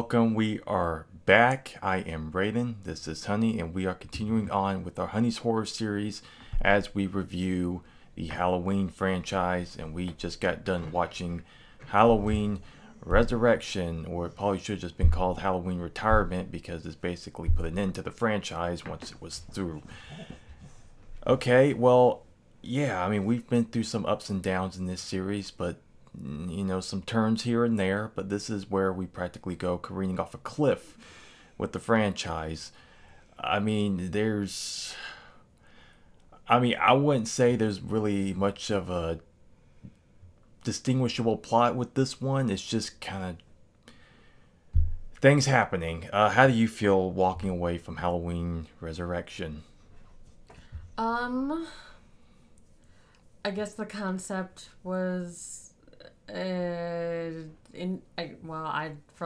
welcome. We are back. I am Raiden. This is Honey, and we are continuing on with our Honey's Horror series as we review the Halloween franchise. And we just got done watching Halloween Resurrection, or it probably should have just been called Halloween Retirement because it's basically put an end to the franchise once it was through. Okay, well, yeah, I mean, we've been through some ups and downs in this series, but you know, some turns here and there, but this is where we practically go careening off a cliff with the franchise. I mean, I wouldn't say there's really much of a distinguishable plot with this one. It's just kind of things happening. How do you feel walking away from Halloween Resurrection? I guess the concept was for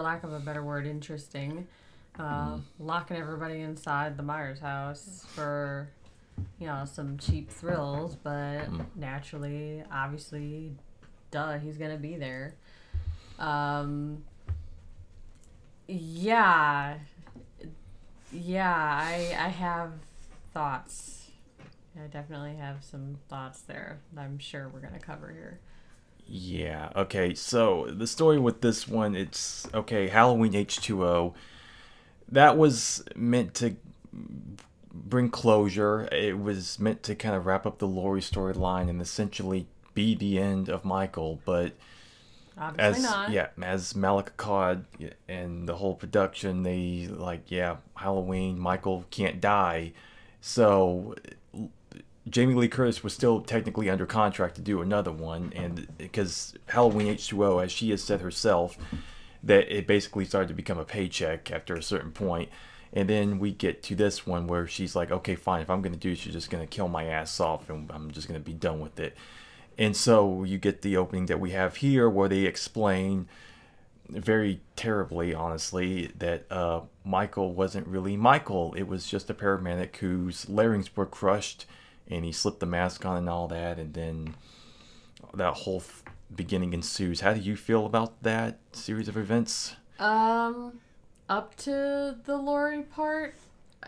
lack of a better word, interesting. Locking everybody inside the Myers house for, some cheap thrills, but naturally, obviously, he's gonna be there. Yeah, I have thoughts. I definitely have some thoughts there that I'm sure we're gonna cover here. Yeah, okay, so the story with this one, it's, okay, Halloween H2O, that was meant to bring closure. It was meant to kind of wrap up the Laurie storyline and essentially be the end of Michael, but Obviously not. as Malek Akkad and the whole production, they Halloween, Michael can't die, so Jamie Lee Curtis was still technically under contract to do another one, and because Halloween H2O, as she has said herself, that it basically started to become a paycheck after a certain point. And then we get to this one where she's like, okay, fine, if I'm going to do this, you're just going to kill my ass off, and I'm just going to be done with it. And so you get the opening that we have here where they explain very terribly, honestly, that Michael wasn't really Michael. It was just a paramedic whose larynx were crushed, and he slipped the mask on and all that, and then that whole beginning ensues. How do you feel about that series of events? Up to the Laurie part,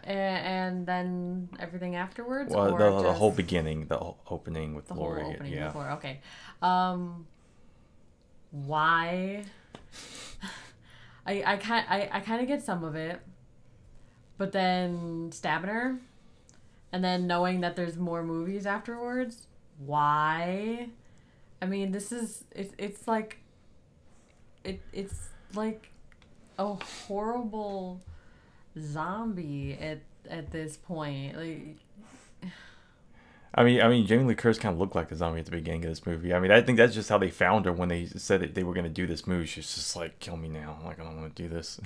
and then everything afterwards. Well, or the whole beginning, the opening with the Laurie. whole opening yeah. before. Okay. Why? I kind of get some of it, but then stabbing her. And then knowing that there's more movies afterwards, why? I mean, it's like a horrible zombie at this point. Like, I mean, Jamie Lee Curtis kind of looked like a zombie at the beginning of this movie. I mean, I think that's just how they found her when they said that they were going to do this movie. She's just like, kill me now. Like, I don't want to do this.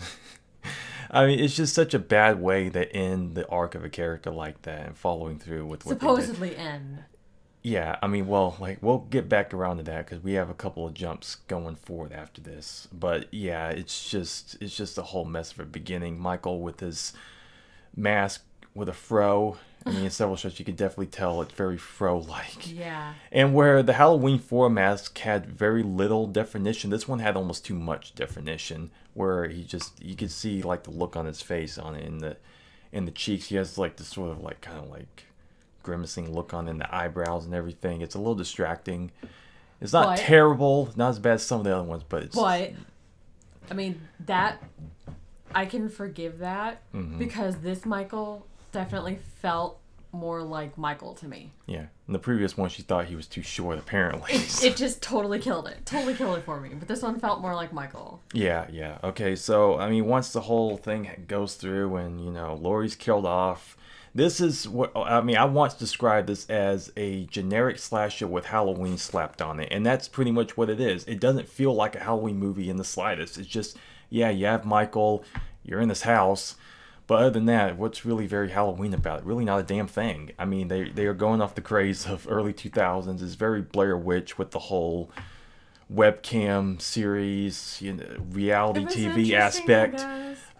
I mean, it's just such a bad way to end the arc of a character like that and following through with what supposedly end. Yeah, I mean, well, we'll get back around to that because we have a couple of jumps going forward after this. But yeah, it's just a whole mess of a beginning. Michael with his mask with a fro. I mean, in several shots you could definitely tell it's very fro-like. Yeah. And where the Halloween 4 mask had very little definition, this one had almost too much definition. Where you could see like the look on his face on it in the cheeks. He has like this sort of like kind of like grimacing look on in the eyebrows and everything. It's a little distracting. It's not terrible, not as bad as some of the other ones, but it's. But I mean that I can forgive that because this Michael definitely felt more like Michael to me. Yeah. In the previous one, she thought he was too short, apparently. It just totally killed it. Totally killed it for me. But this one felt more like Michael. Yeah. Okay, so, I mean, once the whole thing goes through and, Laurie's killed off, this is what, I mean, I once described this as a generic slasher with Halloween slapped on it. And that's pretty much what it is. It doesn't feel like a Halloween movie in the slightest. It's just, yeah, you have Michael, you're in this house. But other than that, what's really very Halloween about it? Really not a damn thing. I mean, they are going off the craze of early 2000s. It's very Blair Witch with the whole webcam series, reality TV aspect.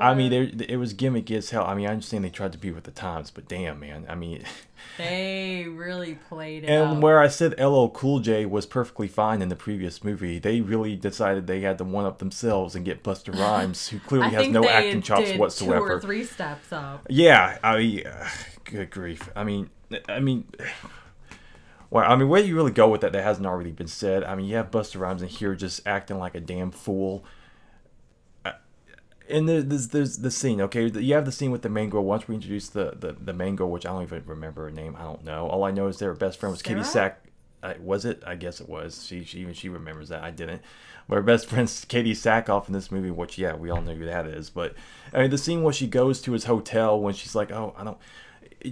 I mean, it was gimmicky as hell. I mean, I understand they tried to be with the times, but damn, man. I mean, they really played it and out. where I said LL Cool J was perfectly fine in the previous movie, they really decided they had to one up themselves and get Busta Rhymes, who clearly has no acting chops whatsoever. 2 or 3 steps up. Yeah, I mean, good grief. I mean, well, I mean, where do you really go with that hasn't already been said? I mean, you have Busta Rhymes in here just acting like a damn fool. And there's the scene, okay? You have the scene with the main girl. Once we introduce the main girl, which I don't even remember her name. I don't know. All I know is their best friend was Katie Sack. Was it? I guess it was. She remembers that. I didn't. But her best friend's Katie Sackhoff in this movie, which, yeah, we all know who that is. But I mean, the scene where she goes to his hotel when she's like, oh, I don't...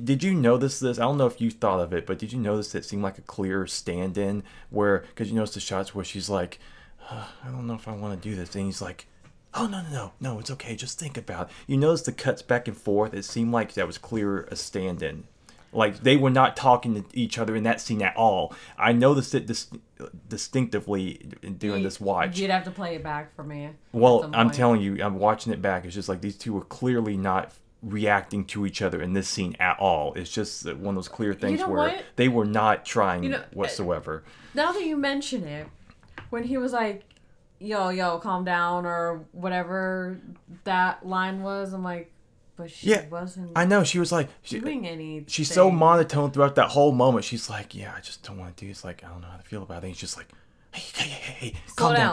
Did you notice this? I don't know if you thought of it, but did you notice it seemed like a clear stand-in where... Because you notice the shots where she's like, I don't know if I want to do this. And he's like... Oh, no, it's okay. Just think about it. You notice the cuts back and forth. It seemed like that was clear a stand-in. Like, they were not talking to each other in that scene at all. I noticed it distinctively during this watch. You'd have to play it back for me. Well, I'm telling you, I'm watching it back. It's just like these two were clearly not reacting to each other in this scene at all. It's just one of those clear things where they were not trying whatsoever. Now that you mention it, when he was like, yo, calm down, or whatever that line was, I'm like, but she wasn't. I know, she was like doing anything. She's so monotone throughout that whole moment. She's like, yeah, I just don't want to do this. Like, I don't know how to feel about it. And she's just like, hey, slow down.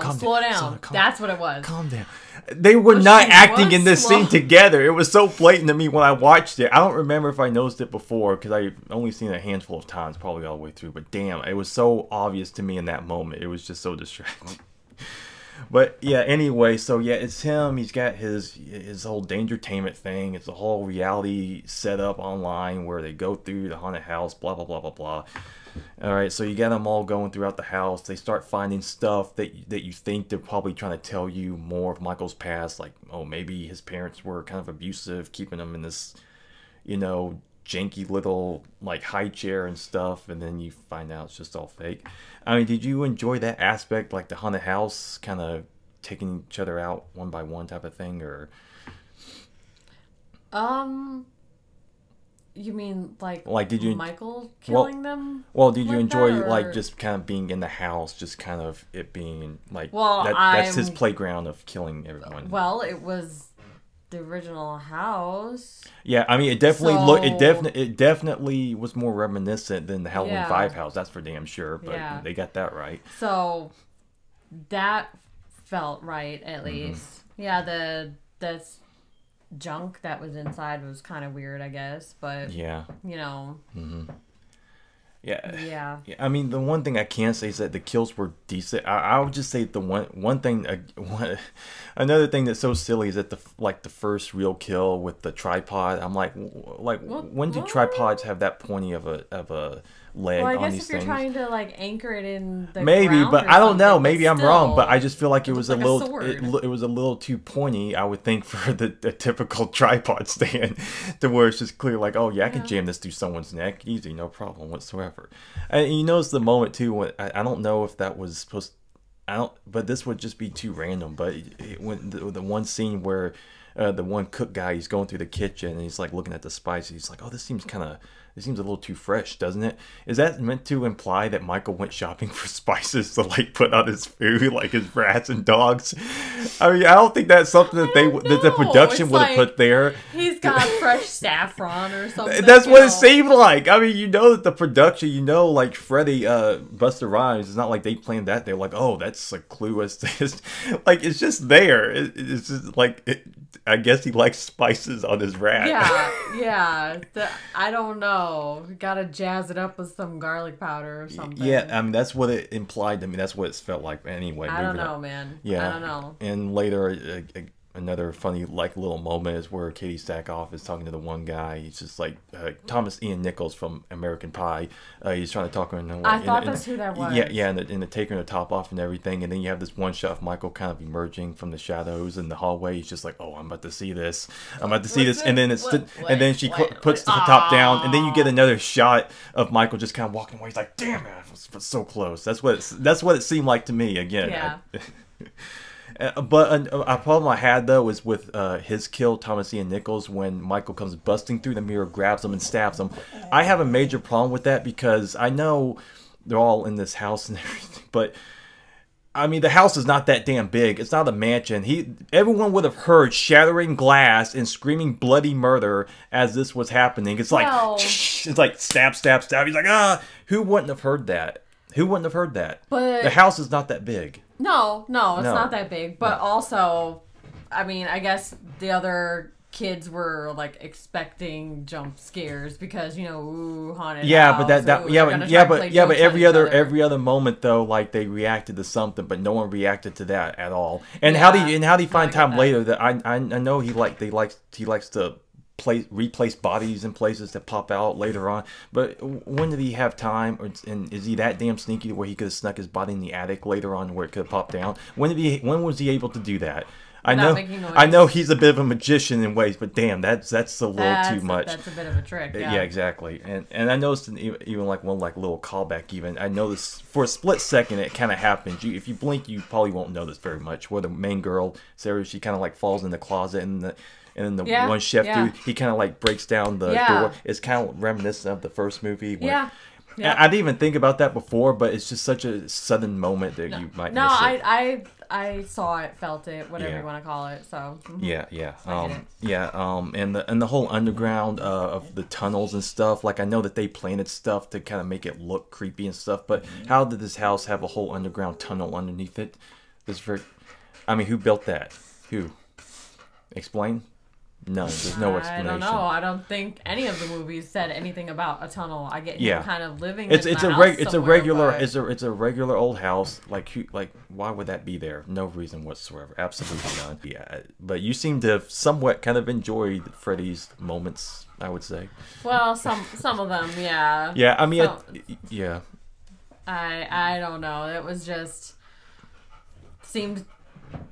That's what it was. Calm down. They were not acting in this scene together. It was so blatant to me when I watched it. I don't remember if I noticed it before because I've only seen it a handful of times, probably all the way through. But damn, it was so obvious to me in that moment. It was just so distracting. But yeah, anyway, so yeah, it's him. He's got his whole Dangertainment thing. It's a whole reality setup online where they go through the haunted house, blah, blah, blah, blah, blah. All right, so you got them all going throughout the house. They start finding stuff that you think they're probably trying to tell you more of Michael's past. Like, oh, maybe his parents were kind of abusive, keeping him in this, janky little like high chair and stuff, and then you find out it's just all fake. I mean, did you enjoy that aspect, like the haunted house kind of taking each other out one by one type of thing, or you mean like did you Michael killing them? Well, did you enjoy like just kind of being in the house, just kind of it being like that's his playground of killing everyone? Well, it was the original house. Yeah, I mean, it definitely it definitely was more reminiscent than the Halloween 5 house. That's for damn sure. But they got that right. So that felt right, at least. Yeah, the junk that was inside was kind of weird, I guess. But yeah, Yeah. I mean, the one thing I can say is that the kills were decent. I would just say the one thing, another thing that's so silly is that the first real kill with the tripod. I'm like when do tripods have that pointy of a leg on these things? Well, I guess if you're trying to like anchor it in the maybe, but I don't know. Maybe I'm wrong, but I just feel like it was like it was a little too pointy. I would think for the typical tripod stand, to where it's just clear like, oh yeah, I can jam this through someone's neck easy, no problem whatsoever. And you notice the moment too when I don't know if that was supposed. But this would just be too random. But when the one scene where the one cook guy, he's going through the kitchen and he's like looking at the spices, he's like, oh, this seems a little too fresh, doesn't it? Is that meant to imply that Michael went shopping for spices to like put on his food, like his rats and dogs? I mean, I don't think that's something that the production would have put there. He's got fresh saffron or something. That's what it seemed like. I mean, that the production, like Freddie, Busta Rhymes, it's not like they planned that. They're like, oh, that's a clue as to like it's just there. It's just like I guess he likes spices on his rat. Yeah. I don't know. Gotta jazz it up with some garlic powder or something. Yeah, I mean, that's what it implied to me. That's what it felt like anyway. I don't know, man. Yeah. I don't know. And later, another funny like little moment is where Katie Sackhoff is talking to the one guy. He's just like Thomas Ian Nichols from American Pie. He's trying to talk to him. I thought that's who that was. Yeah, and the taking the top off and everything. And then you have this one shot of Michael kind of emerging from the shadows in the hallway. He's just like, oh, I'm about to see this. I'm about to see this. And then and then she puts the top down. And then you get another shot of Michael just kind of walking away. He's like, damn it, I was so close. That's what it seemed like to me again. Yeah. But a problem I had though was with his kill, Thomas Ian Nichols, when Michael comes busting through the mirror, grabs him, and stabs him. I have a major problem with that because I know they're all in this house and everything, but I mean the house is not that damn big. It's not a mansion. Everyone would have heard shattering glass and screaming bloody murder as this was happening. It's like it's like stab, stab, stab. He's like, ah, who wouldn't have heard that? Who wouldn't have heard that? But the house is not that big. No, it's not that big. But also, I mean, I guess the other kids were like expecting jump scares because ooh, haunted house, but every other moment though, like they reacted to something, but no one reacted to that at all. And how do you find time later that I know he likes to replace bodies in places that pop out later on, but when did he have time, and is he that damn sneaky where he could have snuck his body in the attic later on where it could have popped down? When was he able to do that? I know he's a bit of a magician in ways, but damn, that's a little too much. That's a bit of a trick. Yeah, exactly. And I noticed even like one little callback. Even I noticed for a split second it kind of happened. If you blink, you probably won't notice very much. Where the main girl Sarah, she kind of like falls in the closet and then the one chef dude, he kind of like breaks down the door. It's kind of reminiscent of the first movie. When, I didn't even think about that before, but it's just such a sudden moment that you might miss it. I saw it, felt it, whatever you want to call it. So and the whole underground of the tunnels and stuff. Like I know that they planted stuff to kind of make it look creepy and stuff, but how did this house have a whole underground tunnel underneath it? Who built that? Who? Explain. No, there's no explanation. I don't know. I don't think any of the movies said anything about a tunnel. I get him kind of living. It's a regular old house. Like why would that be there? No reason whatsoever. Absolutely none. Yeah, but you seem to have somewhat kind of enjoyed Freddy's moments, I would say. Well, some of them, yeah. Yeah, I mean, I don't know. It was just seemed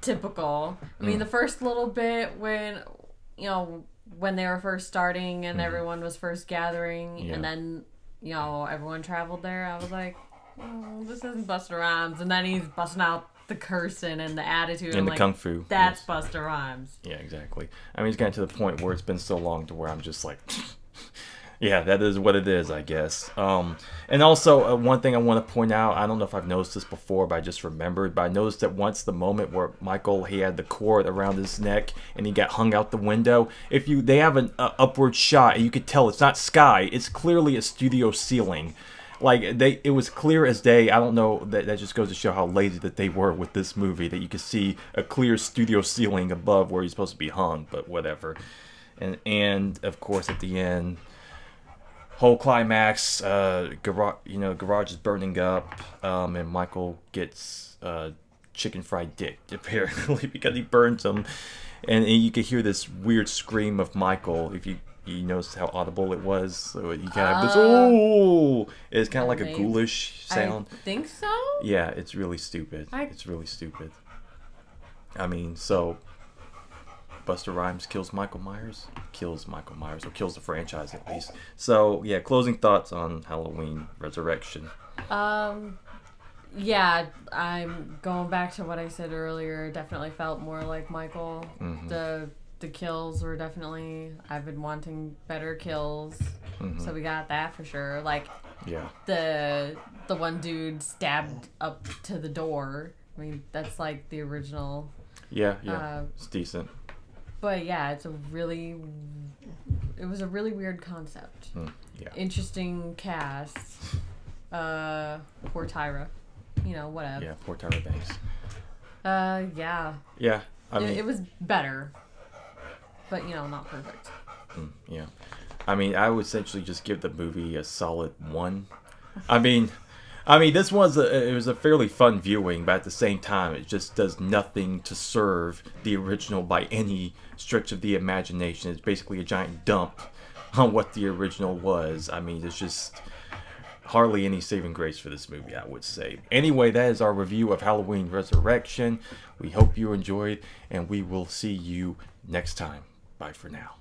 typical. I mean, the first little bit when they were first starting and everyone was first gathering, and then, everyone traveled there, I was like, oh, this isn't Busta Rhymes. And then he's busting out the cursing and the attitude. And the kung fu. That's Busta Rhymes. Yeah, exactly. I mean, it's gotten to the point where it's been so long to where I'm just like... Yeah, that is what it is, I guess. And also, one thing I want to point out, I don't know if I've noticed this before, but I just remembered, but I noticed that once the moment where Michael, he had the cord around his neck and he got hung out the window, they have an upward shot, and you could tell it's not sky, it's clearly a studio ceiling. Like, it was clear as day. I don't know, that just goes to show how lazy that they were with this movie, that you could see a clear studio ceiling above where he's supposed to be hung, but whatever. And of course, at the end... whole climax, garage is burning up, and Michael gets chicken fried dick, apparently, because he burns him, and you could hear this weird scream of Michael, if you notice how audible it was, so you kind of have this, oh, it's kind of like a ghoulish sound. I think so? Yeah, it's really stupid. It's really stupid. I mean, so... Busta Rhymes kills Michael Myers, or kills the franchise at least. So yeah, closing thoughts on Halloween Resurrection. Yeah, I'm going back to what I said earlier. Definitely felt more like Michael. The kills were definitely, I've been wanting better kills, so we got that for sure. Like, the one dude stabbed up to the door. I mean, that's like the original. Yeah, it's decent. But yeah, it was a really weird concept. Interesting cast. Poor Tyra. Whatever. Yeah, poor Tyra Banks. Yeah. Yeah, I mean... It was better. But, not perfect. Yeah. I mean, I would essentially just give the movie a solid 1. I mean, this was a fairly fun viewing, but at the same time, it just does nothing to serve the original by any stretch of the imagination. It's basically a giant dump on what the original was. I mean, there's just hardly any saving grace for this movie, I would say. Anyway, that is our review of Halloween Resurrection. We hope you enjoyed, and we will see you next time. Bye for now.